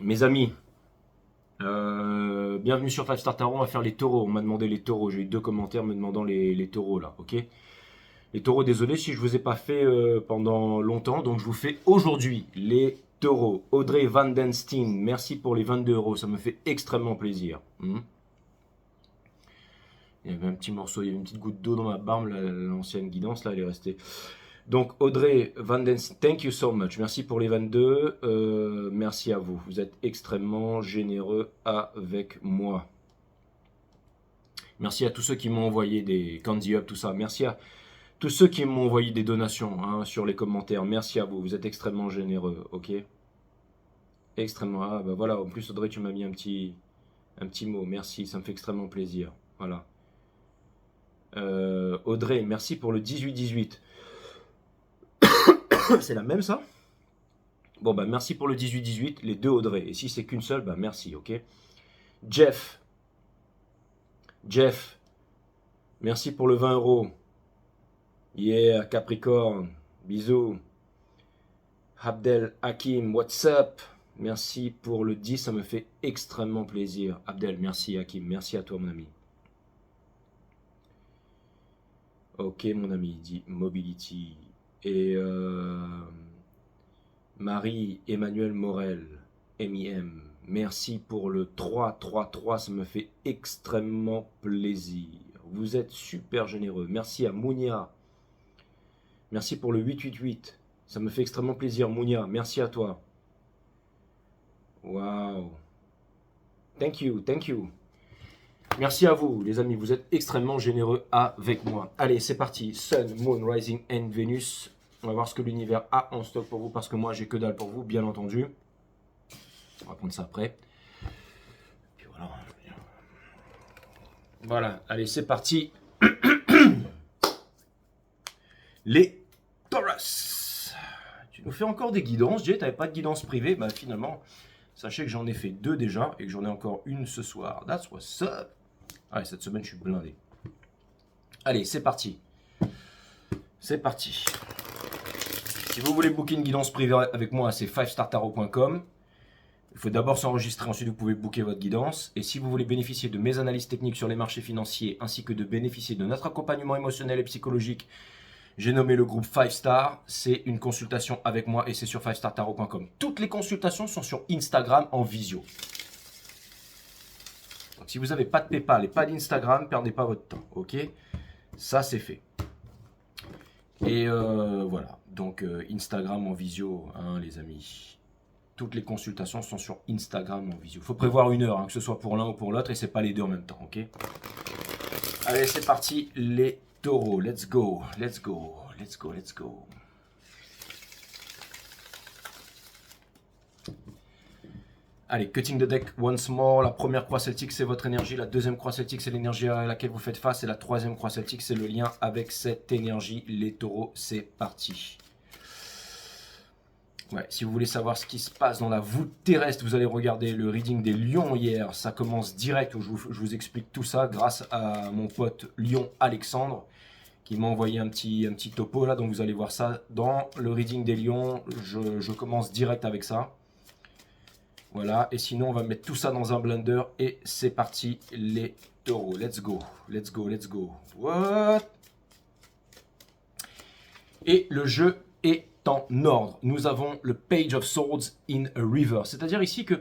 Mes amis, bienvenue sur Five Star Tarot. On va faire les taureaux. On m'a demandé les taureaux. J'ai eu 2 commentaires me demandant les taureaux là. Ok. Les taureaux, désolé si je vous ai pas fait pendant longtemps. Donc je vous fais aujourd'hui les taureaux. Audrey Van Den Steen, merci pour les 22 euros. Ça me fait extrêmement plaisir. Il y avait un petit morceau, il y avait une petite goutte d'eau dans ma barbe. L'ancienne guidance là, elle est restée. Donc Audrey Van Den, thank you so much. Merci pour les 22. Merci à vous. Vous êtes extrêmement généreux avec moi. Merci à tous ceux qui m'ont envoyé des candy up, tout ça. Merci à tous ceux qui m'ont envoyé des donations sur les commentaires. Merci à vous. Vous êtes extrêmement généreux. Ok. Extrêmement. Ah bah voilà. En plus Audrey, tu m'as mis un petit mot. Merci. Ça me fait extrêmement plaisir. Voilà. Audrey, merci pour le 18-18. C'est la même ça? Bon bah merci pour le 18-18, les deux Audrey. Et si c'est qu'une seule, bah merci, ok. Jeff, merci pour le 20 euros. Yeah, Capricorne, bisous. Abdel Hakim, what's up? Merci pour le 10, ça me fait extrêmement plaisir. Abdel, merci Hakim, merci à toi mon ami. Ok mon ami, dit Mobility. Et Marie-Emmanuel Morel, MIM, merci pour le 3-3-3, ça me fait extrêmement plaisir. Vous êtes super généreux. Merci à Mounia. Merci pour le 8-8-8, ça me fait extrêmement plaisir. Mounia, merci à toi. Waouh. Thank you, thank you. Merci à vous, les amis, vous êtes extrêmement généreux avec moi. Allez, c'est parti. Sun, Moon, Rising and Venus. On va voir ce que l'univers a en stock pour vous, parce que moi, j'ai que dalle pour vous, bien entendu. On va prendre ça après. Puis voilà. Voilà, allez, c'est parti. Les Taurus. Tu nous fais encore des guidances, Jay, t'avais pas de guidance privée. Bah finalement, sachez que j'en ai fait 2 déjà, et que j'en ai encore une ce soir. That's what's up. Allez, cette semaine, je suis blindé. Allez, c'est parti. C'est parti. Si vous voulez booker une guidance privée avec moi, c'est fivestartarot.com. Il faut d'abord s'enregistrer, ensuite vous pouvez booker votre guidance. Et si vous voulez bénéficier de mes analyses techniques sur les marchés financiers, ainsi que de bénéficier de notre accompagnement émotionnel et psychologique, j'ai nommé le groupe 5 Star. C'est une consultation avec moi et c'est sur fivestartarot.com. Toutes les consultations sont sur Instagram en visio. Donc si vous n'avez pas de PayPal et pas d'Instagram, perdez pas votre temps. Ok, ça c'est fait. Et voilà, donc Instagram en visio, les amis. Toutes les consultations sont sur Instagram en visio. Il faut prévoir 1 heure, que ce soit pour l'un ou pour l'autre, et c'est pas les deux en même temps, ok? Allez, c'est parti, les taureaux. Let's go, let's go, let's go, let's go. Allez, cutting the deck once more. La première croix celtique, c'est votre énergie. La deuxième croix celtique, c'est l'énergie à laquelle vous faites face. Et la troisième croix celtique, c'est le lien avec cette énergie. Les taureaux, c'est parti. Ouais, si vous voulez savoir ce qui se passe dans la voûte terrestre, vous allez regarder le reading des lions hier. Ça commence direct où je vous explique tout ça grâce à mon pote Lion Alexandre qui m'a envoyé un petit topo là. Donc vous allez voir ça dans le reading des lions. Je commence direct avec ça. Voilà, et sinon on va mettre tout ça dans un blender et c'est parti les taureaux. Let's go, let's go, let's go. What? Et le jeu est en ordre. Nous avons le Page of Swords in a River. C'est-à-dire ici que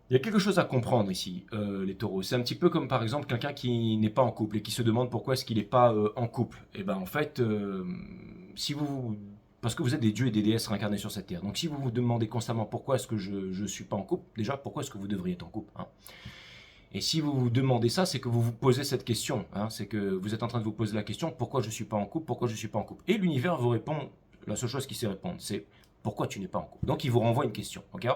il y a quelque chose à comprendre ici, les taureaux. C'est un petit peu comme par exemple quelqu'un qui n'est pas en couple et qui se demande pourquoi est-ce qu'il n'est pas en couple. Et ben en fait, si vous... Parce que vous êtes des dieux et des déesses réincarnés sur cette terre. Donc si vous vous demandez constamment pourquoi est-ce que je ne suis pas en couple, déjà pourquoi est-ce que vous devriez être en couple, Et si vous vous demandez ça, c'est que vous vous posez cette question. C'est que vous êtes en train de vous poser la question, pourquoi je ne suis pas en couple, pourquoi je ne suis pas en couple. Et l'univers vous répond, la seule chose qu'il sait répondre, c'est pourquoi tu n'es pas en couple. Donc il vous renvoie une question, ok?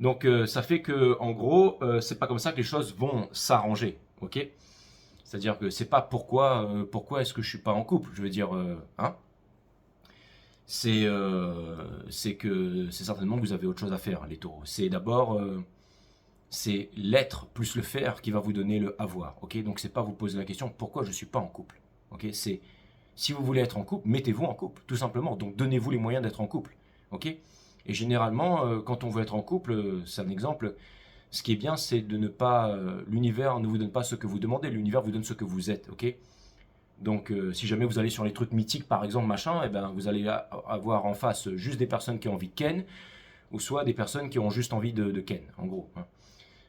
Donc ça fait que en gros, c'est pas comme ça que les choses vont s'arranger, ok? C'est-à-dire que c'est pas pourquoi est-ce que je suis pas en couple. Je veux dire, c'est que c'est certainement que vous avez autre chose à faire, les taureaux. C'est d'abord, c'est l'être plus le faire qui va vous donner le avoir, ok? Donc c'est pas vous poser la question pourquoi je suis pas en couple, ok? C'est si vous voulez être en couple, mettez-vous en couple, tout simplement. Donc donnez-vous les moyens d'être en couple, ok? Et généralement, quand on veut être en couple, c'est un exemple, ce qui est bien, c'est de ne pas... l'univers ne vous donne pas ce que vous demandez, l'univers vous donne ce que vous êtes, ok? Donc, si jamais vous allez sur les trucs mythiques, par exemple, machin, eh ben, vous allez avoir en face juste des personnes qui ont envie de Ken, ou soit des personnes qui ont juste envie de Ken, en gros, hein.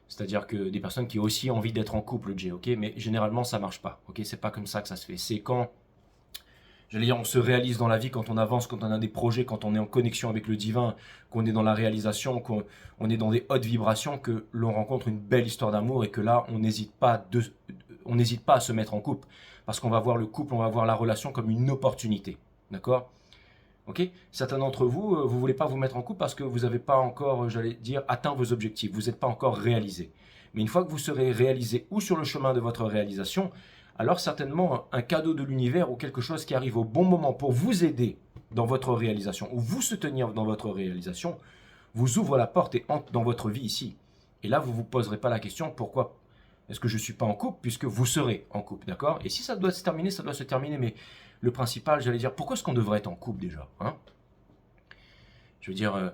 C'est-à-dire que des personnes qui ont aussi envie d'être en couple, Jay, ok? Mais généralement, ça marche pas, ok? C'est pas comme ça que ça se fait. C'est quand, j'allais dire, on se réalise dans la vie, quand on avance, quand on a des projets, quand on est en connexion avec le divin, qu'on est dans la réalisation, qu'on est dans des hautes vibrations, que l'on rencontre une belle histoire d'amour et que là, on n'hésite pas à se mettre en couple. Parce qu'on va voir le couple, on va voir la relation comme une opportunité. D'accord? Ok? Certains d'entre vous, vous voulez pas vous mettre en couple parce que vous n'avez pas encore, j'allais dire, atteint vos objectifs. Vous n'êtes pas encore réalisé. Mais une fois que vous serez réalisé ou sur le chemin de votre réalisation, alors certainement un cadeau de l'univers ou quelque chose qui arrive au bon moment pour vous aider dans votre réalisation ou vous soutenir dans votre réalisation, vous ouvre la porte et entre dans votre vie ici. Et là, vous ne vous poserez pas la question pourquoi est-ce que je ne suis pas en couple puisque vous serez en couple, d'accord? Et si ça doit se terminer, ça doit se terminer, mais le principal, j'allais dire, pourquoi est-ce qu'on devrait être en couple déjà, hein? Je veux dire,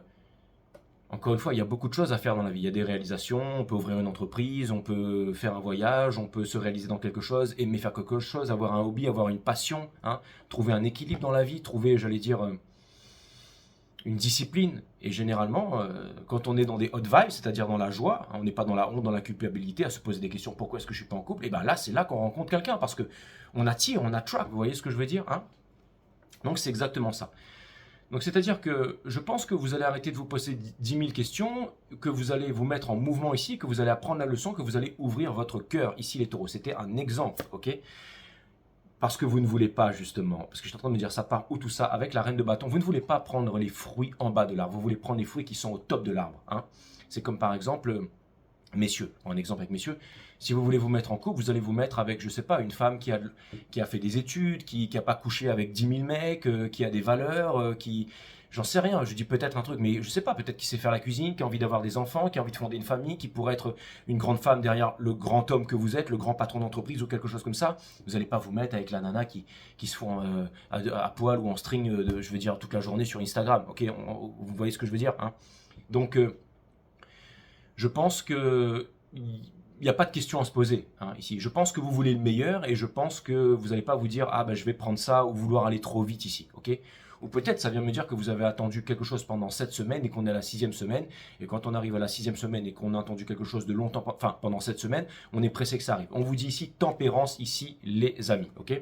encore une fois, il y a beaucoup de choses à faire dans la vie. Il y a des réalisations, on peut ouvrir une entreprise, on peut faire un voyage, on peut se réaliser dans quelque chose, aimer faire quelque chose, avoir un hobby, avoir une passion, hein, trouver un équilibre dans la vie, trouver, j'allais dire, une discipline. Et généralement, quand on est dans des hot vibes, c'est-à-dire dans la joie, hein, on n'est pas dans la honte, dans la culpabilité, à se poser des questions, pourquoi est-ce que je suis pas en couple? Et bien là, c'est là qu'on rencontre quelqu'un, parce que on attire, on attrape, vous voyez ce que je veux dire, hein? Donc c'est exactement ça. Donc c'est-à-dire que je pense que vous allez arrêter de vous poser 10 000 questions, que vous allez vous mettre en mouvement ici, que vous allez apprendre la leçon, que vous allez ouvrir votre cœur ici les taureaux. C'était un exemple, ok? Parce que vous ne voulez pas justement, parce que je suis en train de me dire ça part où tout ça, avec la reine de bâton, vous ne voulez pas prendre les fruits en bas de l'arbre, vous voulez prendre les fruits qui sont au top de l'arbre, hein? C'est comme par exemple, messieurs, un exemple avec messieurs, si vous voulez vous mettre en couple, vous allez vous mettre avec, je sais pas, une femme qui a fait des études, qui n'a pas couché avec 10 000 mecs, qui a des valeurs, qui... J'en sais rien, je dis peut-être un truc, mais je sais pas, peut-être qui sait faire la cuisine, qui a envie d'avoir des enfants, qui a envie de fonder une famille, qui pourrait être une grande femme derrière le grand homme que vous êtes, le grand patron d'entreprise ou quelque chose comme ça. Vous n'allez pas vous mettre avec la nana qui se font à poil ou en string, je veux dire, toute la journée sur Instagram. Ok, vous voyez ce que je veux dire, hein? Donc, je pense que il n'y a pas de question à se poser, hein, ici. Je pense que vous voulez le meilleur et je pense que vous n'allez pas vous dire ah ben je vais prendre ça ou vouloir aller trop vite ici, ok? Ou peut-être ça vient me dire que vous avez attendu quelque chose pendant 7 semaines et qu'on est à la 6e semaine et quand on arrive à la 6e semaine et qu'on a attendu quelque chose de longtemps, enfin pendant 7 semaines, on est pressé que ça arrive. On vous dit ici tempérance ici les amis, ok?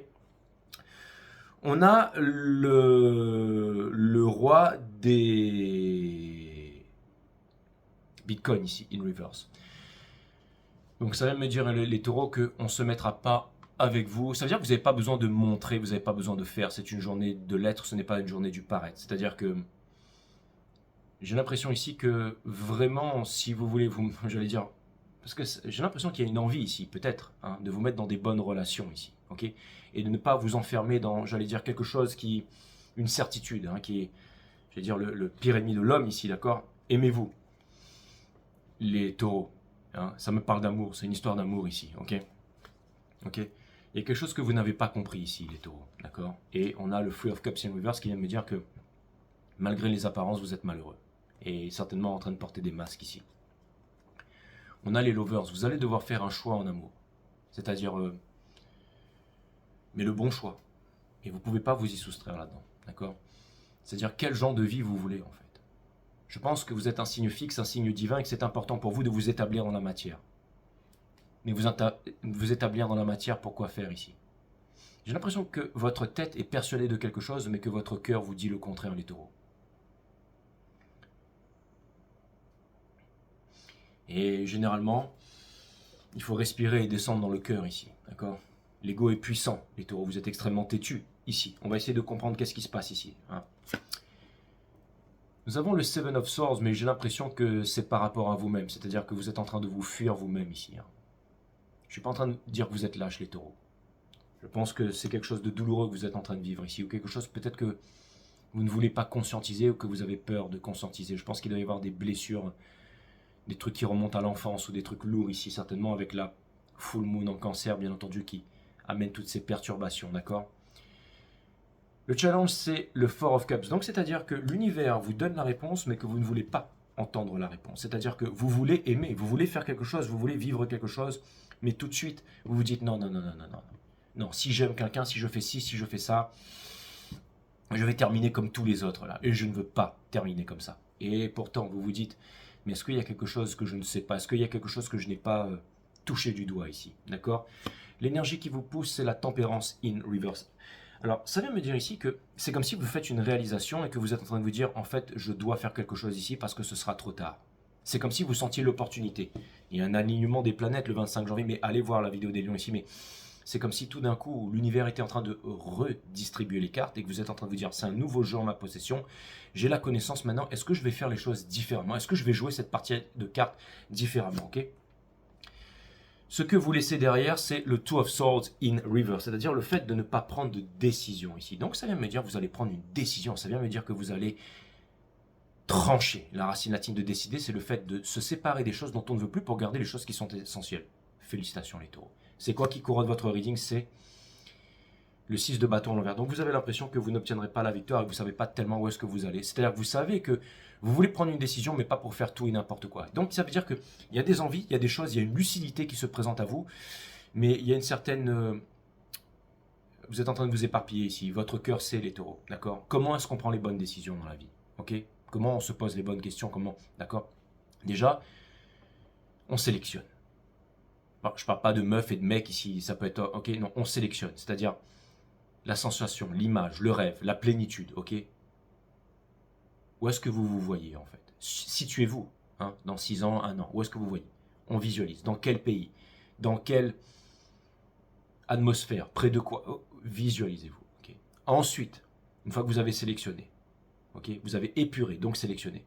On a le roi des Bitcoin ici, in reverse. Donc ça vient me dire les taureaux qu'on ne se mettra pas avec vous. Ça veut dire que vous n'avez pas besoin de montrer, vous n'avez pas besoin de faire. C'est une journée de l'être, ce n'est pas une journée du paraître. C'est-à-dire que j'ai l'impression ici que vraiment, si vous voulez, j'allais dire, parce que j'ai l'impression qu'il y a une envie ici, peut-être, hein, de vous mettre dans des bonnes relations ici, ok? Et de ne pas vous enfermer dans, j'allais dire, quelque chose qui, une certitude, hein, qui est, j'allais dire, le pire ennemi de l'homme ici, d'accord? Aimez-vous, les taureaux. Hein, ça me parle d'amour, c'est une histoire d'amour ici, ok? Ok? Il y a quelque chose que vous n'avez pas compris ici, les taureaux, d'accord? Et on a le Three of Cups in Reverse qui vient me dire que malgré les apparences, vous êtes malheureux. Et certainement en train de porter des masques ici. On a les Lovers, vous allez devoir faire un choix en amour. C'est-à-dire, mais le bon choix. Et vous ne pouvez pas vous y soustraire là-dedans, d'accord? C'est-à-dire quel genre de vie vous voulez en fait. Je pense que vous êtes un signe fixe, un signe divin et que c'est important pour vous de vous établir dans la matière. Mais vous établir dans la matière, pourquoi faire ici? J'ai l'impression que votre tête est persuadée de quelque chose, mais que votre cœur vous dit le contraire, les taureaux. Et généralement, il faut respirer et descendre dans le cœur ici, d'accord? L'ego est puissant, les taureaux, vous êtes extrêmement têtus ici. On va essayer de comprendre qu'est-ce qui se passe ici, hein. Nous avons le Seven of Swords, mais j'ai l'impression que c'est par rapport à vous-même, c'est-à-dire que vous êtes en train de vous fuir vous-même ici, hein. Je ne suis pas en train de dire que vous êtes lâche, les taureaux. Je pense que c'est quelque chose de douloureux que vous êtes en train de vivre ici, ou quelque chose peut-être que vous ne voulez pas conscientiser ou que vous avez peur de conscientiser. Je pense qu'il doit y avoir des blessures, des trucs qui remontent à l'enfance ou des trucs lourds ici, certainement avec la full moon en cancer, bien entendu, qui amène toutes ces perturbations, d'accord? Le challenge, c'est le Four of Cups. Donc, c'est-à-dire que l'univers vous donne la réponse, mais que vous ne voulez pas entendre la réponse. C'est-à-dire que vous voulez aimer, vous voulez faire quelque chose, vous voulez vivre quelque chose, mais tout de suite, vous vous dites non, non, non, non, non, non. Non, si j'aime quelqu'un, si je fais ci, si je fais ça, je vais terminer comme tous les autres là. Et je ne veux pas terminer comme ça. Et pourtant, vous vous dites, mais est-ce qu'il y a quelque chose que je ne sais pas? Est-ce qu'il y a quelque chose que je n'ai pas touché du doigt ici? D'accord? L'énergie qui vous pousse, c'est la tempérance in reverse. Alors, ça vient me dire ici que c'est comme si vous faites une réalisation et que vous êtes en train de vous dire, en fait, je dois faire quelque chose ici parce que ce sera trop tard. C'est comme si vous sentiez l'opportunité. Il y a un alignement des planètes le 25 janvier, mais allez voir la vidéo des lions ici, mais c'est comme si tout d'un coup, l'univers était en train de redistribuer les cartes et que vous êtes en train de vous dire, c'est un nouveau jeu en ma possession, j'ai la connaissance maintenant, est-ce que je vais faire les choses différemment? Est-ce que je vais jouer cette partie de cartes différemment? Ok. Ce que vous laissez derrière, c'est le Two of Swords in Reverse, c'est-à-dire le fait de ne pas prendre de décision ici. Donc ça vient me dire que vous allez prendre une décision, ça vient me dire que vous allez trancher. La racine latine de décider, c'est le fait de se séparer des choses dont on ne veut plus pour garder les choses qui sont essentielles. Félicitations les taureaux. C'est quoi qui couronne votre reading? C'est le 6 de bâton à l'envers. Donc vous avez l'impression que vous n'obtiendrez pas la victoire et vous ne savez pas tellement où est-ce que vous allez. C'est-à-dire que vous savez que vous voulez prendre une décision, mais pas pour faire tout et n'importe quoi. Donc ça veut dire qu'il y a des envies, il y a des choses, il y a une lucidité qui se présente à vous, mais il y a une certaine... vous êtes en train de vous éparpiller ici. Votre cœur, c'est les taureaux. D'accord? Comment est-ce qu'on prend les bonnes décisions dans la vie? Ok? Comment on se pose les bonnes questions? Comment? D'accord? Déjà, on sélectionne. Bon, je ne parle pas de meuf et de mec ici, ça peut être... Ok, non, on sélectionne. C'est-à-dire la sensation, l'image, le rêve, la plénitude, ok? Où est-ce que vous vous voyez en fait? Situez-vous hein, dans 6 ans, 1 an. Où est-ce que vous voyez? On visualise. Dans quel pays? Dans quelle atmosphère? Près de quoi? Oh, visualisez-vous. Okay. Ensuite, une fois que vous avez sélectionné, ok, vous avez épuré, donc sélectionné.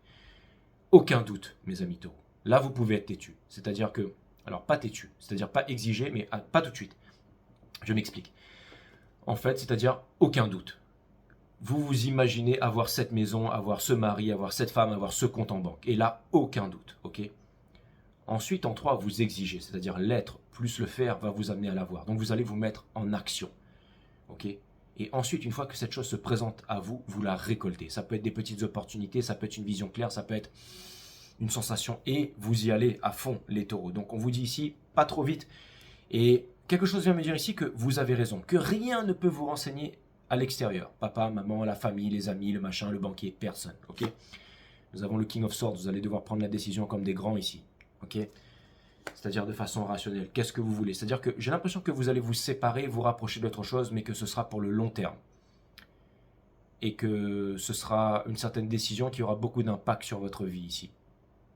Aucun doute, mes amis taureaux. Là, vous pouvez être têtu. C'est-à-dire que, alors pas têtu, c'est-à-dire pas exigé, mais pas tout de suite. Je m'explique. En fait, c'est-à-dire aucun doute. Vous vous imaginez avoir cette maison, avoir ce mari, avoir cette femme, avoir ce compte en banque. Et là, aucun doute. Ok. Ensuite, en 3, vous exigez, c'est-à-dire l'être plus le faire va vous amener à l'avoir. Donc, vous allez vous mettre en action. Ok. Et ensuite, une fois que cette chose se présente à vous, vous la récoltez. Ça peut être des petites opportunités, ça peut être une vision claire, ça peut être une sensation. Et vous y allez à fond, les taureaux. Donc, on vous dit ici, pas trop vite. Et quelque chose vient me dire ici que vous avez raison, que rien ne peut vous renseigner à l'extérieur. Papa, maman, la famille, les amis, le machin, le banquier, personne. Ok. Nous avons le King of Swords, vous allez devoir prendre la décision comme des grands ici. Ok. C'est-à-dire de façon rationnelle. Qu'est-ce que vous voulez? C'est-à-dire que j'ai l'impression que vous allez vous séparer, vous rapprocher d'autre chose, mais que ce sera pour le long terme. Et que ce sera une certaine décision qui aura beaucoup d'impact sur votre vie ici,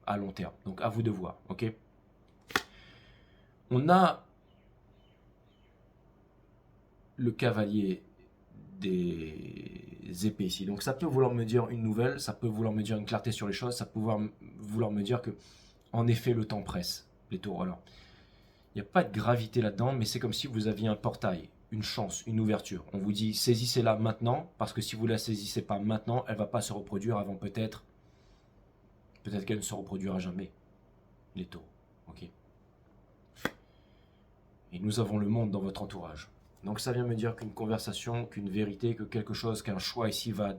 à long terme. Donc à vous de voir. Ok. On a le cavalier des épées ici. Donc ça peut vouloir me dire une nouvelle, ça peut vouloir me dire une clarté sur les choses, ça peut vouloir me dire que, en effet, le temps presse, les taureaux. Alors, il n'y a pas de gravité là-dedans, mais c'est comme si vous aviez un portail, une chance, une ouverture. On vous dit, saisissez-la maintenant, parce que si vous ne la saisissez pas maintenant, elle ne va pas se reproduire avant peut-être qu'elle ne se reproduira jamais, les taureaux. Ok. Et nous avons le monde dans votre entourage. Donc ça vient me dire qu'une conversation, qu'une vérité, que quelque chose, qu'un choix ici va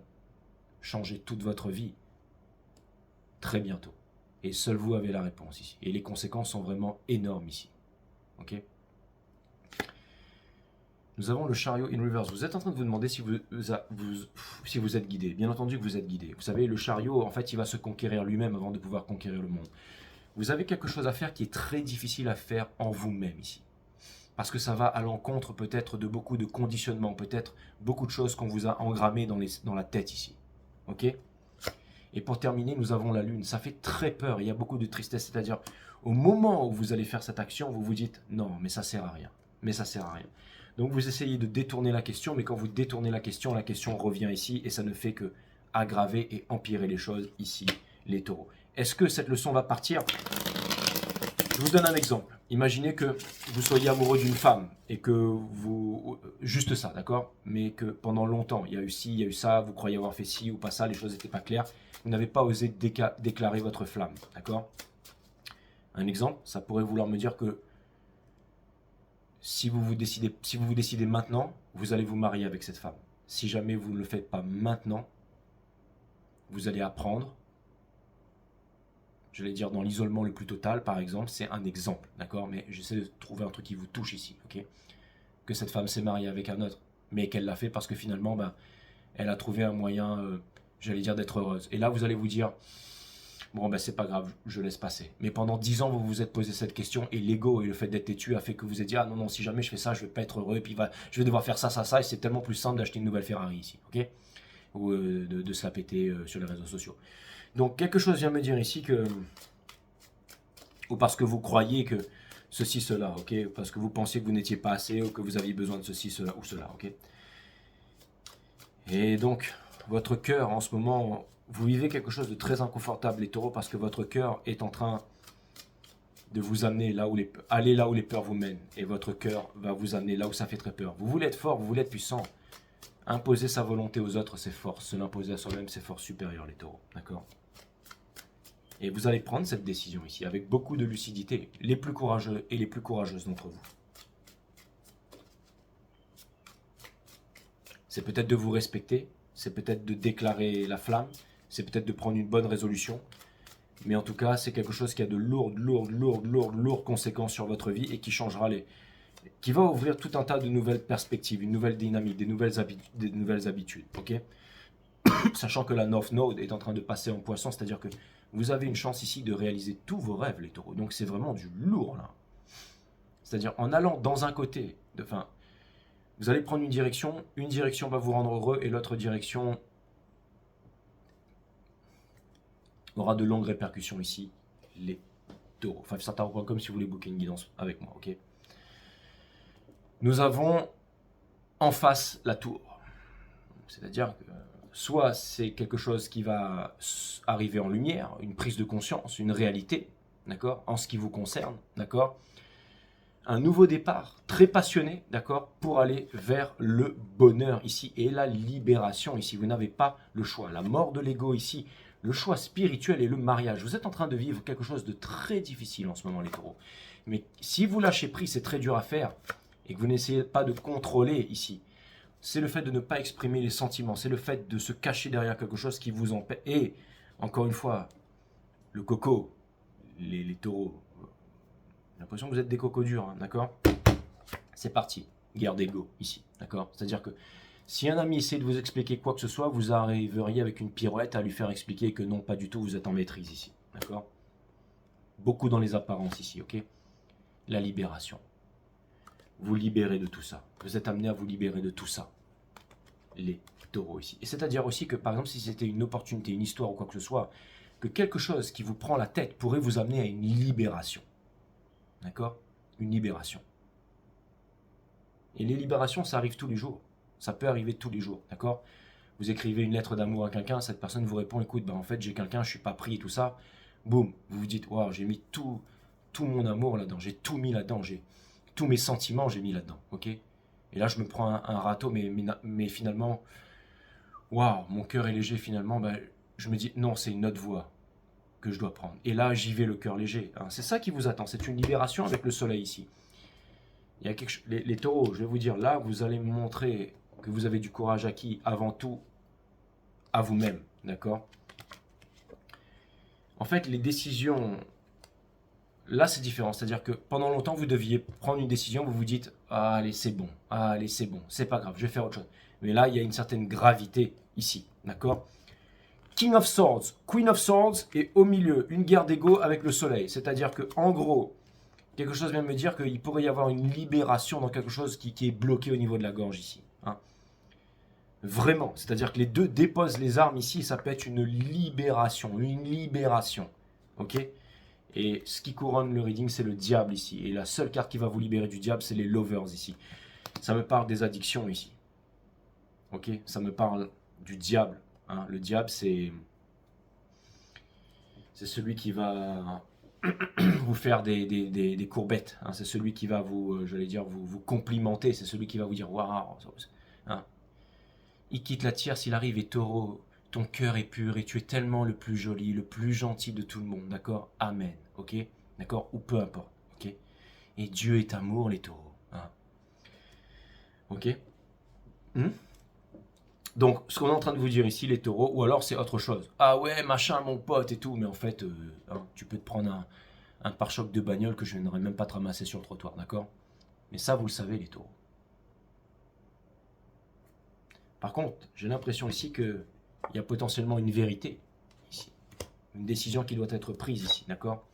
changer toute votre vie très bientôt. Et seul vous avez la réponse ici. Et les conséquences sont vraiment énormes ici. Ok. Nous avons le chariot in reverse. Vous êtes en train de vous demander si vous êtes guidé. Bien entendu que vous êtes guidé. Vous savez, le chariot, en fait, il va se conquérir lui-même avant de pouvoir conquérir le monde. Vous avez quelque chose à faire qui est très difficile à faire en vous-même ici. Parce que ça va à l'encontre peut-être de beaucoup de conditionnements, peut-être beaucoup de choses qu'on vous a engrammées dans la tête ici. Ok. Et pour terminer, nous avons la lune. Ça fait très peur, il y a beaucoup de tristesse. C'est-à-dire, au moment où vous allez faire cette action, vous vous dites, non, mais ça sert à rien. Mais ça sert à rien. Donc vous essayez de détourner la question, mais quand vous détournez la question revient ici et ça ne fait que aggraver et empirer les choses ici, les taureaux. Est-ce que cette leçon va partir? Je vous donne un exemple. Imaginez que vous soyez amoureux d'une femme et que vous... Juste ça, d'accord? Mais que pendant longtemps, il y a eu ci, il y a eu ça, vous croyez avoir fait ci ou pas ça, les choses n'étaient pas claires. Vous n'avez pas osé déclarer votre flamme, d'accord? Un exemple, ça pourrait vouloir me dire que si vous vous décidez maintenant, vous allez vous marier avec cette femme. si jamais vous ne le faites pas maintenant, vous allez apprendre. Je vais dire dans l'isolement le plus total, par exemple, c'est un exemple, d'accord? Mais j'essaie de trouver un truc qui vous touche ici, ok? Que cette femme s'est mariée avec un autre, mais qu'elle l'a fait parce que finalement, ben, elle a trouvé un moyen, j'allais dire, d'être heureuse. Et là, vous allez vous dire, bon, ben, c'est pas grave, je laisse passer. Mais pendant 10 ans, vous vous êtes posé cette question, et l'ego et le fait d'être têtu a fait que vous vous êtes dit, ah non, non, si jamais je fais ça, je vais pas être heureux, et puis je vais devoir faire ça, ça, ça, et c'est tellement plus simple d'acheter une nouvelle Ferrari ici, ok? Ou de se la péter sur les réseaux sociaux. Donc, quelque chose vient me dire ici que, ou parce que vous croyez que ceci, cela, ok? Parce que vous pensiez que vous n'étiez pas assez, ou que vous aviez besoin de ceci, cela, ou cela, ok? Et donc, votre cœur, en ce moment, vous vivez quelque chose de très inconfortable, les taureaux, parce que votre cœur est en train de vous amener aller là où les peurs vous mènent. Et votre cœur va vous amener là où ça fait très peur. Vous voulez être fort, vous voulez être puissant. Imposer sa volonté aux autres, c'est force. Se l'imposer à soi-même, c'est force supérieure, les taureaux. D'accord? Et vous allez prendre cette décision ici, avec beaucoup de lucidité. Les plus courageux et les plus courageuses d'entre vous. C'est peut-être de vous respecter, c'est peut-être de déclarer la flamme, c'est peut-être de prendre une bonne résolution. Mais en tout cas, c'est quelque chose qui a de lourdes conséquences sur votre vie et qui changera qui va ouvrir tout un tas de nouvelles perspectives, une nouvelle dynamique, des nouvelles habitudes. Ok? Sachant que la North Node est en train de passer en poisson, c'est-à-dire que vous avez une chance ici de réaliser tous vos rêves, les taureaux. Donc c'est vraiment du lourd là. C'est-à-dire en allant dans un côté, vous allez prendre une direction va vous rendre heureux et l'autre direction aura de longues répercussions ici, les taureaux. Enfin, comme si vous voulez booker une guidance avec moi, ok? Nous avons en face la tour. C'est-à-dire que soit c'est quelque chose qui va arriver en lumière, une prise de conscience, une réalité, d'accord, en ce qui vous concerne, d'accord, un nouveau départ très passionné, d'accord, pour aller vers le bonheur ici et la libération ici. Vous n'avez pas le choix. La mort de l'ego ici, le choix spirituel et le mariage. Vous êtes en train de vivre quelque chose de très difficile en ce moment, les taureaux. Mais si vous lâchez prise, c'est très dur à faire et que vous n'essayez pas de contrôler ici, c'est le fait de ne pas exprimer les sentiments, c'est le fait de se cacher derrière quelque chose qui vous empêche. Et, encore une fois, le coco, les taureaux, j'ai l'impression que vous êtes des cocos durs, hein, d'accord? C'est parti, guerre d'ego ici, d'accord? C'est-à-dire que si un ami essaie de vous expliquer quoi que ce soit, vous arriveriez avec une pirouette à lui faire expliquer que non, pas du tout, vous êtes en maîtrise ici, d'accord? Beaucoup dans les apparences ici, ok? La libération. Vous libérez de tout ça. Vous êtes amené à vous libérer de tout ça. Les taureaux ici. Et c'est-à-dire aussi que, par exemple, si c'était une opportunité, une histoire ou quoi que ce soit, que quelque chose qui vous prend la tête pourrait vous amener à une libération. D'accord? Une libération. Et les libérations, ça arrive tous les jours. Ça peut arriver tous les jours, d'accord? Vous écrivez une lettre d'amour à quelqu'un, cette personne vous répond, écoute, ben en fait, j'ai quelqu'un, je suis pas pris et tout ça. Boum, vous vous dites, waouh, j'ai mis tout mon amour là-dedans, j'ai tout mis là-dedans, tous mes sentiments, j'ai mis là-dedans, ok? Et là, je me prends un râteau, mais finalement, waouh, mon cœur est léger, finalement, ben, je me dis, non, c'est une autre voie que je dois prendre. Et là, j'y vais le cœur léger. Hein. C'est ça qui vous attend, c'est une libération avec le soleil ici. Il y a les taureaux, je vais vous dire, là, vous allez me montrer que vous avez du courage acquis avant tout à vous-même, d'accord? En fait, les décisions, là, c'est différent. C'est-à-dire que pendant longtemps, vous deviez prendre une décision, vous vous dites, ah, allez, c'est bon, ah, allez, c'est bon, c'est pas grave, je vais faire autre chose. Mais là, il y a une certaine gravité ici, d'accord? King of Swords, Queen of Swords, et au milieu, une guerre d'ego avec le soleil. C'est-à-dire que, en gros, quelque chose vient de me dire qu'il pourrait y avoir une libération dans quelque chose qui est bloqué au niveau de la gorge ici. Hein. Vraiment, c'est-à-dire que les deux déposent les armes ici, ça peut être une libération, ok? Et ce qui couronne le reading, c'est le diable ici. Et la seule carte qui va vous libérer du diable, c'est les lovers ici. Ça me parle des addictions ici, ok? Ça me parle du diable. Hein. Le diable, c'est celui qui va vous faire des courbettes. Hein. C'est celui qui va vous, j'allais dire, vous complimenter. C'est celui qui va vous dire, waouh. Hein. Il quitte la tierce, il arrive et taureau, ton cœur est pur et tu es tellement le plus joli, le plus gentil de tout le monde. D'accord? Amen. Ok? D'accord? Ou peu importe. Ok? Et Dieu est amour, les taureaux. Hein. Ok? Donc, ce qu'on est en train de vous dire ici, les taureaux, ou alors c'est autre chose. Ah ouais, machin, mon pote et tout, mais en fait, hein, tu peux te prendre un pare-choc de bagnole que je n'aurais même pas te ramasser sur le trottoir, d'accord? Mais ça, vous le savez, les taureaux. Par contre, j'ai l'impression ici qu'il y a potentiellement une vérité ici. Une décision qui doit être prise ici, d'accord?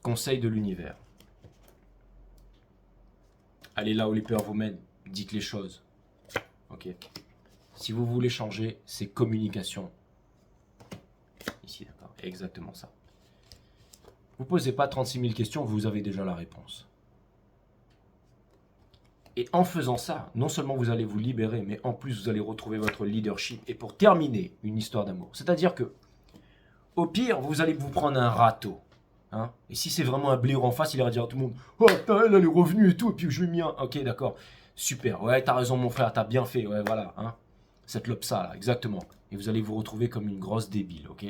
Conseil de l'univers. Allez là où les peurs vous mènent, dites les choses. Ok. Si vous voulez changer, c'est communication. Ici, d'accord. Exactement ça. Vous ne posez pas 36 000 questions, vous avez déjà la réponse. Et en faisant ça, non seulement vous allez vous libérer, mais en plus vous allez retrouver votre leadership. Et pour terminer, une histoire d'amour. C'est-à-dire que, au pire, vous allez vous prendre un râteau. Hein, et si c'est vraiment un blaireau en face, il va dire à tout le monde: oh, elle est revenue et tout, et puis je lui ai mis un. Ok, d'accord. Super. Ouais, t'as raison, mon frère, t'as bien fait. Ouais, voilà. Hein, cette lopsa là, exactement. Et vous allez vous retrouver comme une grosse débile, ok?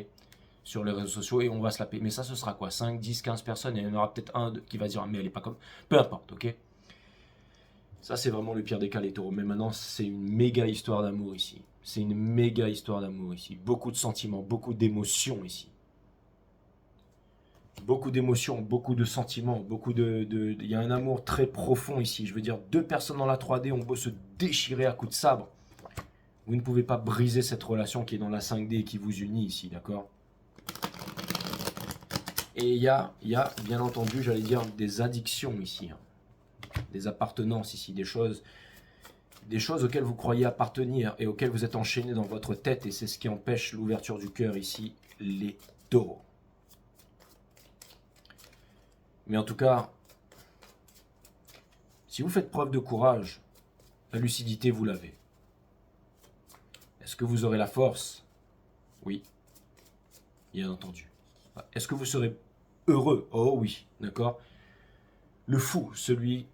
Sur les réseaux sociaux et on va se la payer. Mais ça, ce sera quoi? 5, 10, 15 personnes et il y en aura peut-être un qui va dire: mais elle est pas comme. Peu importe, ok? Ça, c'est vraiment le pire des cas, les taureaux. Mais maintenant, c'est une méga histoire d'amour ici. C'est une méga histoire d'amour ici. Beaucoup de sentiments, beaucoup d'émotions ici. Beaucoup d'émotions, beaucoup de sentiments, il y a un amour très profond ici. Je veux dire, deux personnes dans la 3D ont beau se déchirer à coups de sabre. Vous ne pouvez pas briser cette relation qui est dans la 5D et qui vous unit ici, d'accord? Et il y a, bien entendu, j'allais dire, des addictions ici. Hein. Des appartenances ici, des choses auxquelles vous croyez appartenir et auxquelles vous êtes enchaîné dans votre tête. Et c'est ce qui empêche l'ouverture du cœur ici, les taureaux. Mais en tout cas, si vous faites preuve de courage, la lucidité, vous l'avez. Est-ce que vous aurez la force? Oui, bien entendu. Est-ce que vous serez heureux? Oh oui, d'accord. Le fou, celui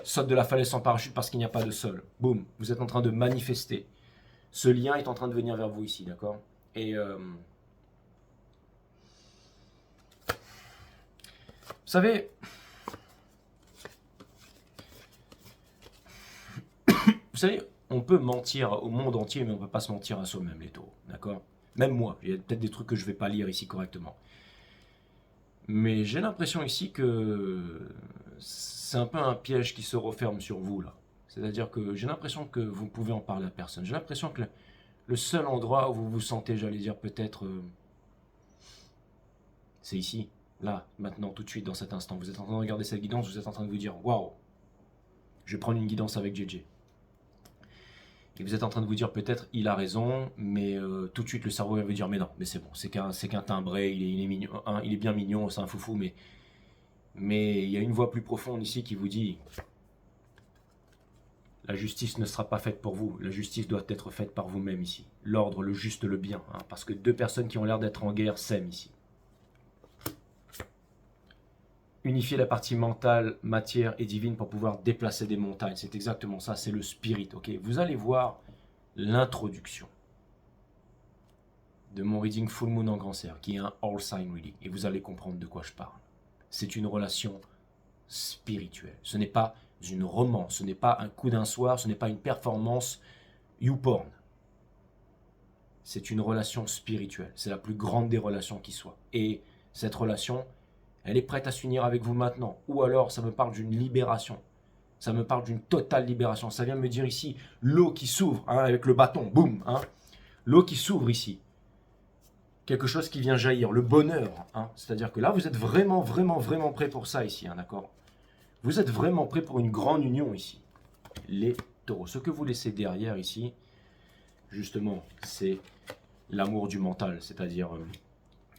saute de la falaise sans parachute parce qu'il n'y a pas de sol. Boum, vous êtes en train de manifester. Ce lien est en train de venir vers vous ici, d'accord? Et vous savez, on peut mentir au monde entier, mais on ne peut pas se mentir à soi-même, les taureaux, d'accord? Même moi, il y a peut-être des trucs que je ne vais pas lire ici correctement. Mais j'ai l'impression ici que c'est un peu un piège qui se referme sur vous, là. C'est-à-dire que j'ai l'impression que vous pouvez en parler à personne. J'ai l'impression que le seul endroit où vous vous sentez, j'allais dire peut-être, c'est ici, là, maintenant, tout de suite, dans cet instant. Vous êtes en train de regarder cette guidance, vous êtes en train de vous dire: waouh, je vais prendre une guidance avec JJ. Et vous êtes en train de vous dire peut-être: il a raison, mais tout de suite le cerveau va vous dire: mais non, mais c'est bon, c'est qu'un timbré, il est mignon, hein, il est bien mignon, c'est un foufou, mais il y a une voix plus profonde ici qui vous dit: la justice ne sera pas faite pour vous, la justice doit être faite par vous-même ici. L'ordre, le juste, le bien, hein, parce que deux personnes qui ont l'air d'être en guerre s'aiment ici. Unifier la partie mentale, matière et divine pour pouvoir déplacer des montagnes. C'est exactement ça, c'est le spirit, ok? Vous allez voir l'introduction de mon reading Full Moon en Cancer, qui est un All Sign Reading, et vous allez comprendre de quoi je parle. C'est une relation spirituelle. Ce n'est pas une romance, ce n'est pas un coup d'un soir, ce n'est pas une performance YouPorn. C'est une relation spirituelle. C'est la plus grande des relations qui soit. Et cette relation, elle est prête à s'unir avec vous maintenant. Ou alors, ça me parle d'une libération. Ça me parle d'une totale libération. Ça vient me dire ici, l'eau qui s'ouvre, hein, avec le bâton, boum, hein, l'eau qui s'ouvre ici. Quelque chose qui vient jaillir, le bonheur. Hein, c'est-à-dire que là, vous êtes vraiment, vraiment, vraiment prêt pour ça ici, hein, d'accord? Vous êtes vraiment prêt pour une grande union ici. Les taureaux. Ce que vous laissez derrière ici, justement, c'est l'amour du mental, c'est-à-dire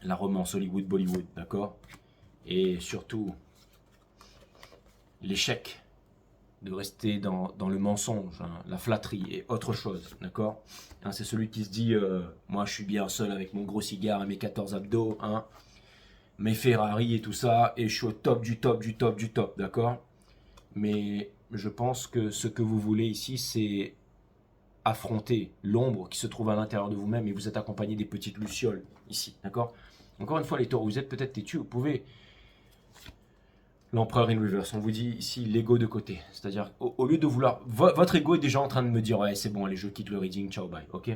la romance Hollywood-Bollywood, d'accord? Et surtout, l'échec de rester dans le mensonge, hein, la flatterie et autre chose, d'accord? Hein, c'est celui qui se dit moi je suis bien seul avec mon gros cigare et mes 14 abdos, hein, mes Ferrari et tout ça, et je suis au top du top du top du top, d'accord? Mais je pense que ce que vous voulez ici, c'est affronter l'ombre qui se trouve à l'intérieur de vous-même, et vous êtes accompagné des petites lucioles ici, d'accord? Encore une fois, les taureaux, vous êtes peut-être têtus, vous pouvez L'empereur in reverse. On vous dit ici l'ego de côté. C'est-à-dire, au lieu de vouloir... votre ego est déjà en train de me dire, ouais, c'est bon, allez, je quitte le reading, ciao, bye, ok?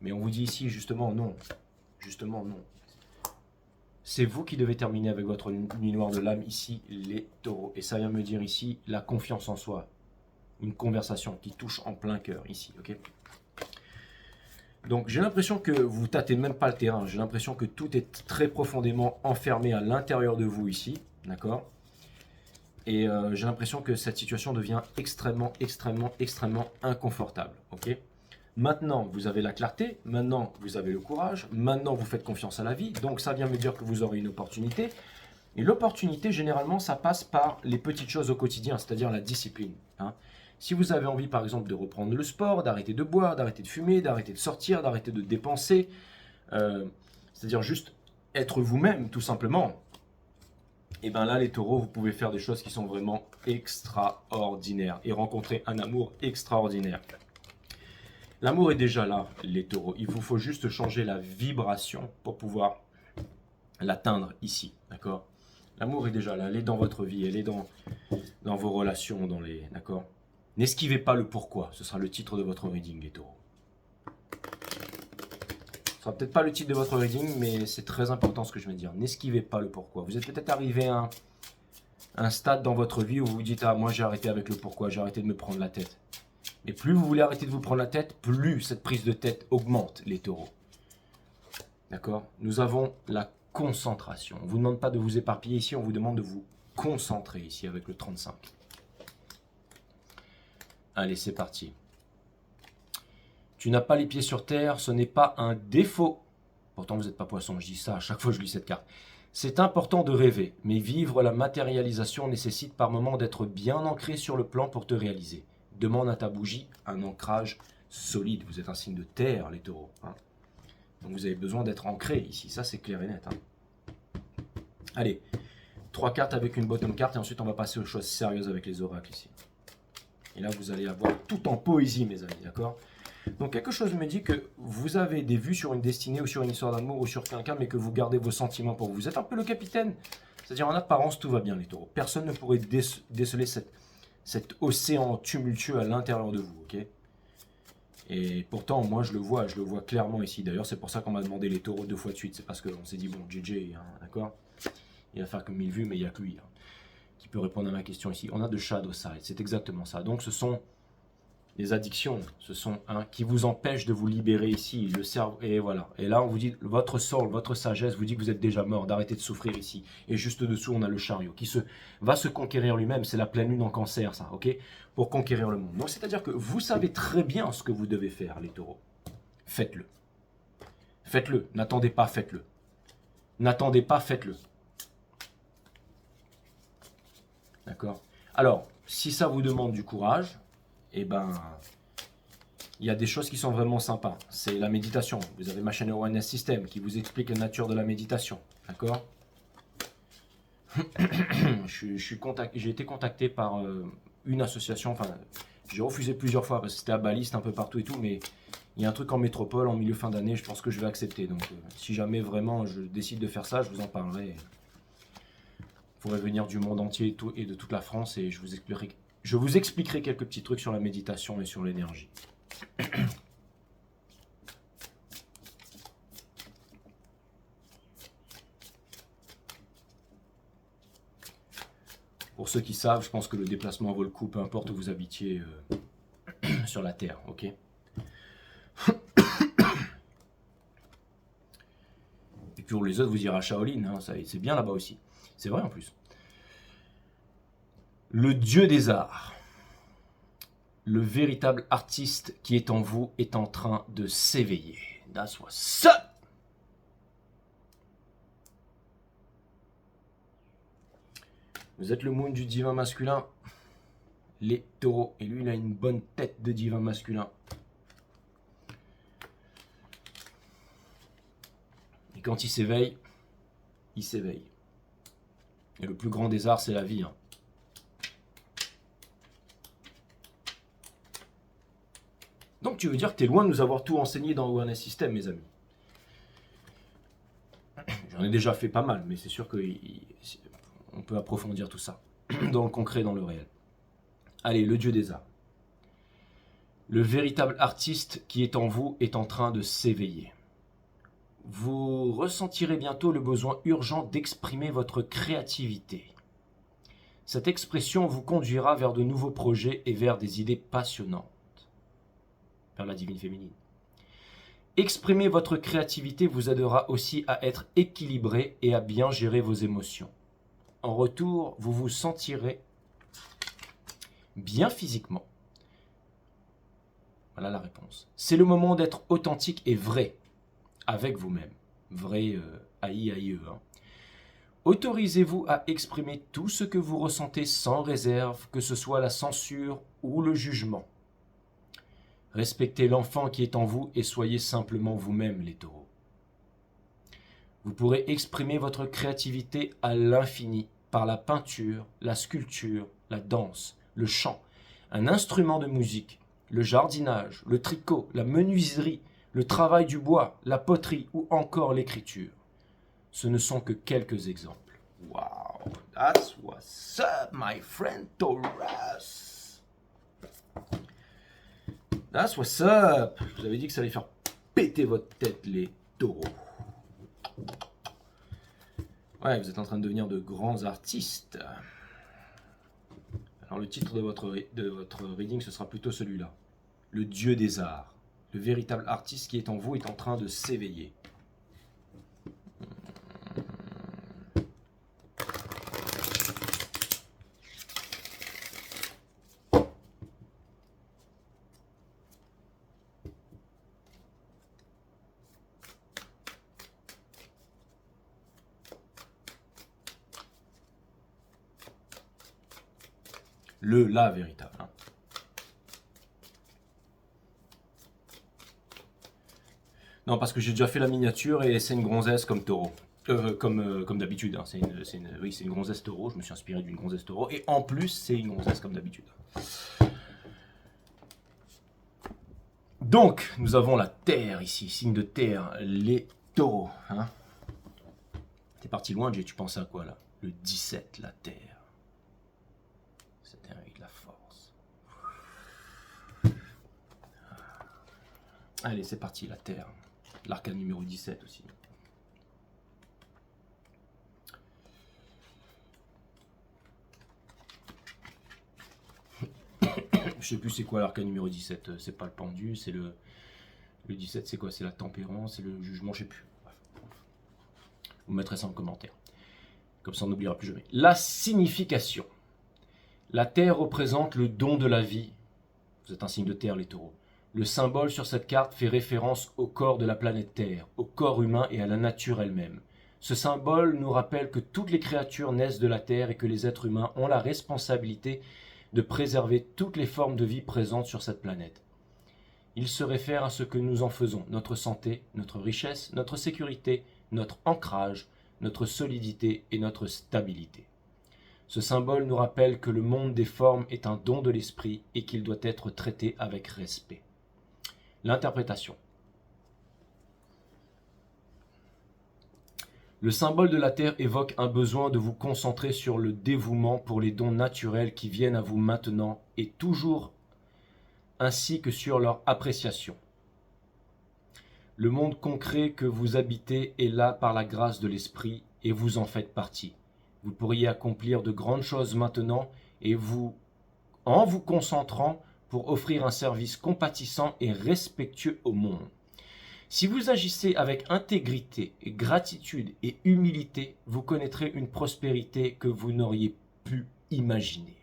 Mais on vous dit ici, justement, non. Justement, non. C'est vous qui devez terminer avec votre nuit noire de l'âme, ici, les taureaux. Et ça vient me dire ici, la confiance en soi. Une conversation qui touche en plein cœur, ici, ok? Donc, j'ai l'impression que vous tâtez même pas le terrain. J'ai l'impression que tout est très profondément enfermé à l'intérieur de vous, ici, d'accord? Et j'ai l'impression que cette situation devient extrêmement, extrêmement, extrêmement inconfortable. Ok. Maintenant, vous avez la clarté. Maintenant, vous avez le courage. Maintenant, vous faites confiance à la vie. Donc, ça vient me dire que vous aurez une opportunité. Et l'opportunité, généralement, ça passe par les petites choses au quotidien, c'est-à-dire la discipline. Hein. Si vous avez envie, par exemple, de reprendre le sport, d'arrêter de boire, d'arrêter de fumer, d'arrêter de sortir, d'arrêter de dépenser, c'est-à-dire juste être vous-même, tout simplement. Et bien là, les taureaux, vous pouvez faire des choses qui sont vraiment extraordinaires et rencontrer un amour extraordinaire. L'amour est déjà là, les taureaux. Il vous faut juste changer la vibration pour pouvoir l'atteindre ici, d'accord? L'amour est déjà là, elle est dans votre vie, elle est dans vos relations, d'accord? N'esquivez pas le pourquoi, ce sera le titre de votre reading, les taureaux. Ce sera peut-être pas le titre de votre reading, mais c'est très important ce que je vais dire. N'esquivez pas le pourquoi. Vous êtes peut-être arrivé à un stade dans votre vie où vous vous dites « Ah, moi j'ai arrêté avec le pourquoi, j'ai arrêté de me prendre la tête. » Et plus vous voulez arrêter de vous prendre la tête, plus cette prise de tête augmente, les taureaux. D'accord? Nous avons la concentration. On ne vous demande pas de vous éparpiller ici, on vous demande de vous concentrer ici avec le 35. Allez, c'est parti. Tu n'as pas les pieds sur terre, ce n'est pas un défaut. Pourtant, vous n'êtes pas poisson, je dis ça à chaque fois que je lis cette carte. C'est important de rêver, mais vivre la matérialisation nécessite par moments d'être bien ancré sur le plan pour te réaliser. Demande à ta bougie un ancrage solide. Vous êtes un signe de terre, les taureaux. Hein. Donc vous avez besoin d'être ancré ici, ça c'est clair et net. Hein. Allez, 3 cartes avec une bottom carte et ensuite on va passer aux choses sérieuses avec les oracles ici. Et là vous allez avoir tout en poésie, mes amis, d'accord? Donc quelque chose me dit que vous avez des vues sur une destinée ou sur une histoire d'amour ou sur quelqu'un, mais que vous gardez vos sentiments pour vous. Vous êtes un peu le capitaine. C'est-à-dire en apparence, tout va bien les taureaux. Personne ne pourrait déceler cet océan tumultueux à l'intérieur de vous. Ok. Et pourtant, moi je le vois clairement ici. D'ailleurs, c'est pour ça qu'on m'a demandé les taureaux 2 fois de suite. C'est parce qu'on s'est dit, bon, JJ, hein, d'accord, il va faire comme 1000 vues, mais il n'y a que lui hein, qui peut répondre à ma question ici. On a de shadow side, c'est exactement ça. Donc ce sont... les addictions, ce sont qui vous empêchent de vous libérer ici, le cerveau, et voilà. Et là, on vous dit, votre soul, votre sagesse vous dit que vous êtes déjà mort, d'arrêter de souffrir ici. Et juste dessous, on a le chariot qui va se conquérir lui-même. C'est la pleine lune en cancer, ça, ok? Pour conquérir le monde. Donc, c'est-à-dire que vous savez très bien ce que vous devez faire, les taureaux. Faites-le. Faites-le. N'attendez pas, faites-le. N'attendez pas, faites-le. D'accord? Alors, si ça vous demande du courage, eh ben, il y a des choses qui sont vraiment sympas. C'est la méditation. Vous avez ma chaîne Awareness System qui vous explique la nature de la méditation. D'accord? J'ai été contacté par une association. Enfin, j'ai refusé plusieurs fois parce que c'était à Bali, c'était un peu partout et tout. Mais il y a un truc en métropole, en milieu fin d'année, je pense que je vais accepter. Donc, si jamais vraiment je décide de faire ça, je vous en parlerai. Il faudrait venir du monde entier et de toute la France et je vous expliquerai quelques petits trucs sur la méditation et sur l'énergie. Pour ceux qui savent, je pense que le déplacement vaut le coup, peu importe où vous habitiez sur la Terre, ok? Et pour les autres, vous irez à Shaolin, hein, c'est bien là-bas aussi. C'est vrai en plus. Le dieu des arts. Le véritable artiste qui est en vous est en train de s'éveiller. That's what's up. Vous êtes le moon du divin masculin. Les taureaux. Et lui, il a une bonne tête de divin masculin. Et quand il s'éveille, il s'éveille. Et le plus grand des arts, c'est la vie. Hein. Donc tu veux dire que tu es loin de nous avoir tout enseigné dans Awareness System, mes amis. J'en ai déjà fait pas mal, mais c'est sûr qu'on peut approfondir tout ça. dans le concret, dans le réel. Allez, le dieu des arts. Le véritable artiste qui est en vous est en train de s'éveiller. Vous ressentirez bientôt le besoin urgent d'exprimer votre créativité. Cette expression vous conduira vers de nouveaux projets et vers des idées passionnantes. Vers la divine féminine. Exprimer votre créativité vous aidera aussi à être équilibré et à bien gérer vos émotions. En retour, vous vous sentirez bien physiquement. Voilà la réponse. C'est le moment d'être authentique et vrai avec vous-même. Vrai, A-I-A-I-E. Autorisez-vous à exprimer tout ce que vous ressentez sans réserve, que ce soit la censure ou le jugement. Respectez l'enfant qui est en vous et soyez simplement vous-même, les taureaux. Vous pourrez exprimer votre créativité à l'infini par la peinture, la sculpture, la danse, le chant, un instrument de musique, le jardinage, le tricot, la menuiserie, le travail du bois, la poterie ou encore l'écriture. Ce ne sont que quelques exemples. Wow, that's what's up, my friend Taurus. That's what's up. Je vous avais dit que ça allait faire péter votre tête, les taureaux. Ouais, vous êtes en train de devenir de grands artistes. Alors le titre de votre reading, ce sera plutôt celui-là. Le dieu des arts. Le véritable artiste qui est en vous est en train de s'éveiller. La véritable. Hein. Non, parce que j'ai déjà fait la miniature et c'est une gonzesse comme taureau. Comme d'habitude. Hein. Oui, c'est une gonzesse taureau. Je me suis inspiré d'une gonzesse taureau. Et en plus, c'est une gonzesse comme d'habitude. Donc, nous avons la terre ici. Signe de terre, les taureaux. Hein. T'es parti loin, Jay. Tu pensais à quoi là? Le 17, la terre. C'était avec la force. Allez, c'est parti, la terre. L'arcane numéro 17 aussi. Je sais plus c'est quoi l'arcane numéro 17. C'est pas le pendu, c'est le 17, c'est quoi? C'est la tempérance, c'est le jugement, je sais plus. Vous mettrez ça en commentaire. Comme ça on n'oubliera plus jamais. La signification. La terre représente le don de la vie. Vous êtes un signe de terre, les taureaux. Le symbole sur cette carte fait référence au corps de la planète Terre, au corps humain et à la nature elle-même. Ce symbole nous rappelle que toutes les créatures naissent de la Terre et que les êtres humains ont la responsabilité de préserver toutes les formes de vie présentes sur cette planète. Il se réfère à ce que nous en faisons, notre santé, notre richesse, notre sécurité, notre ancrage, notre solidité et notre stabilité. Ce symbole nous rappelle que le monde des formes est un don de l'esprit et qu'il doit être traité avec respect. L'interprétation. Le symbole de la Terre évoque un besoin de vous concentrer sur le dévouement pour les dons naturels qui viennent à vous maintenant et toujours, ainsi que sur leur appréciation. Le monde concret que vous habitez est là par la grâce de l'esprit et vous en faites partie. Vous pourriez accomplir de grandes choses maintenant et en vous concentrant pour offrir un service compatissant et respectueux au monde. Si vous agissez avec intégrité, gratitude et humilité, vous connaîtrez une prospérité que vous n'auriez pu imaginer.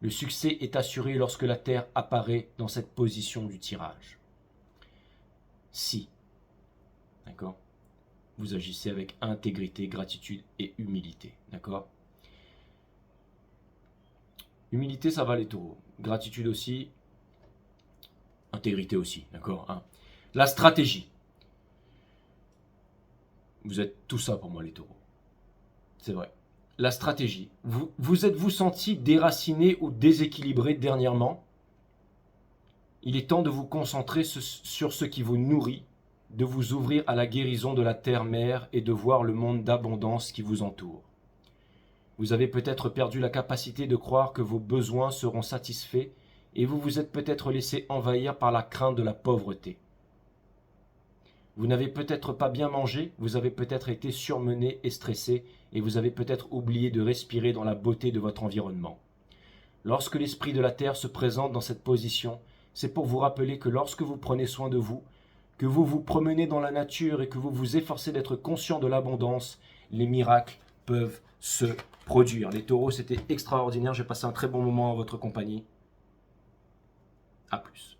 Le succès est assuré lorsque la Terre apparaît dans cette position du tirage. Si, d'accord, vous agissez avec intégrité, gratitude et humilité, d'accord? Humilité, ça va les taureaux. Gratitude aussi. Intégrité aussi, d'accord, hein. La stratégie. Vous êtes tout ça pour moi, les taureaux. C'est vrai. La stratégie. Vous êtes-vous senti déraciné ou déséquilibré dernièrement? Il est temps de vous concentrer sur ce qui vous nourrit, de vous ouvrir à la guérison de la terre-mère et de voir le monde d'abondance qui vous entoure. Vous avez peut-être perdu la capacité de croire que vos besoins seront satisfaits et vous vous êtes peut-être laissé envahir par la crainte de la pauvreté. Vous n'avez peut-être pas bien mangé, vous avez peut-être été surmené et stressé et vous avez peut-être oublié de respirer dans la beauté de votre environnement. Lorsque l'esprit de la terre se présente dans cette position, c'est pour vous rappeler que lorsque vous prenez soin de vous, que vous vous promenez dans la nature et que vous vous efforcez d'être conscient de l'abondance, les miracles peuvent se produire. Les taureaux, c'était extraordinaire. J'ai passé un très bon moment en votre compagnie. À plus.